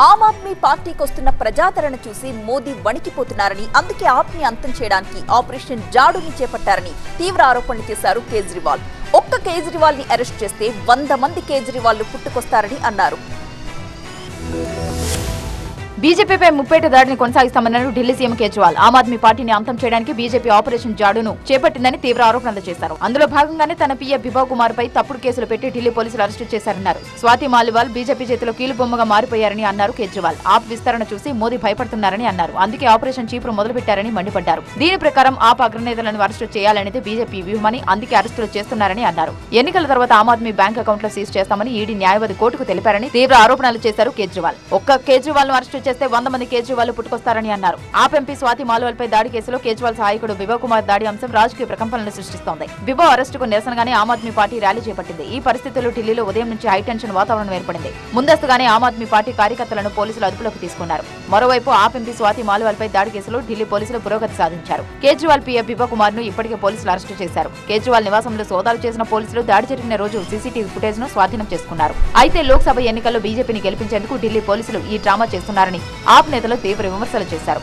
ఆమ్ ఆద్మీ పార్టీకి వస్తున్న ప్రజాదరణ చూసి మోదీ వణికిపోతున్నారని, అందుకే ఆప్ని అంతం చేయడానికి ఆపరేషన్ జాడుని చేపట్టారని తీవ్ర ఆరోపణలు చేశారు కేజ్రీవాల్. ఒక్క కేజ్రీవాల్ ని అరెస్ట్ చేస్తే 100 మంది కేజ్రీవాల్ పుట్టుకొస్తారని అన్నారు. బీజేపీపై ముప్పేట దాడిని కొనసాగిస్తామన్నారు ఢిల్లీ సీఎం కేజ్రీవాల్. ఆమ్ ఆద్మీ పార్టీని అంతం చేయడానికి బీజేపీ ఆపరేషన్ జాడును చేపట్టిందని తీవ్ర ఆరోపణలు చేశారు. అందులో భాగంగానే తన పీఏ బిభవ్ కుమార్ పై తప్పుడు కేసులు పెట్టి ఢిల్లీ పోలీసులు అరెస్టు చేశారన్నారు. స్వాతి మాలివాల్ బీజేపీ చేతిలో కీలుబొమ్మగా మారిపోయారని అన్నారు కేజ్రీవాల్. ఆప్ విస్తరణ చూసి మోదీ భయపడుతున్నారని అన్నారు. అందుకే ఆపరేషన్ చీపురు మొదలుపెట్టారని మండిపడ్డారు. దీని ప్రకారం ఆప్ అగ్రనేతలను అరెస్టు చేయాలనేది బీజేపీ వ్యూహమని, అందుకే అరెస్టులు చేస్తున్నారని అన్నారు. ఎన్నికల తర్వాత ఆమ్ ఆద్మీ బ్యాంక్ అకౌంట్లు సీజ్ చేస్తామని ఈడీ న్యాయవాది కోర్టుకు తెలిపారని తీవ్ర ఆరోపణలు చేశారు కేజ్రీవాల్. ఒక్క కేజ్రీవాల్ ను అరెస్టు చేస్తే 100 మంది కేజ్రీవాల్ పుట్టుకొస్తారని అన్నారు. ఆప్ ఎంపీ స్వాతి మాలివాల్ పై దాడి కేసులో కేజ్రీవాల్ సహాయకుడు బిభవ్ కుమార్ దాడి అంశం రాజకీయ ప్రకంపనలు సృష్టిస్తోంది. బిభవ్ అరెస్టుకు నిరసనగానే ఆమ్ ఆద్మీ పార్టీ ర్యాలీ చేపట్టింది. ఈ పరిస్థితుల్లో ఢిల్లీలో ఉదయం నుంచి హైటెన్షన్ వాతావరణం ఏర్పడింది. ముందస్తుగానే ఆమ్ ఆద్మీ పార్టీ కార్యకర్తలను పోలీసులు అదుపులోకి తీసుకున్నారు. మరోవైపు ఆప్ ఎంపీ స్వాతి మాలివాల్ పై దాడి కేసులో ఢిల్లీ పోలీసులు పురోగతి సాధించారు. కేజ్రీవాల్ పీఏ బిభవ్ కుమార్ ను ఇప్పటికే పోలీసులు అరెస్టు చేశారు. కేజ్రీవాల్ నివాసంలో సోదాలు చేసిన పోలీసులు దాడి జరిగిన రోజు సీసీటీవీ ఫుటేజ్ ను స్వాధీనం చేసుకున్నారు. అయితే లోక్సభ ఎన్నికల్లో బీజేపీని గెలిపించేందుకు ఢిల్లీ పోలీసులు ఈ డ్రామా చేస్తున్నారని ఆప్ నేతలు తీవ్ర విమర్శలు చేశారు.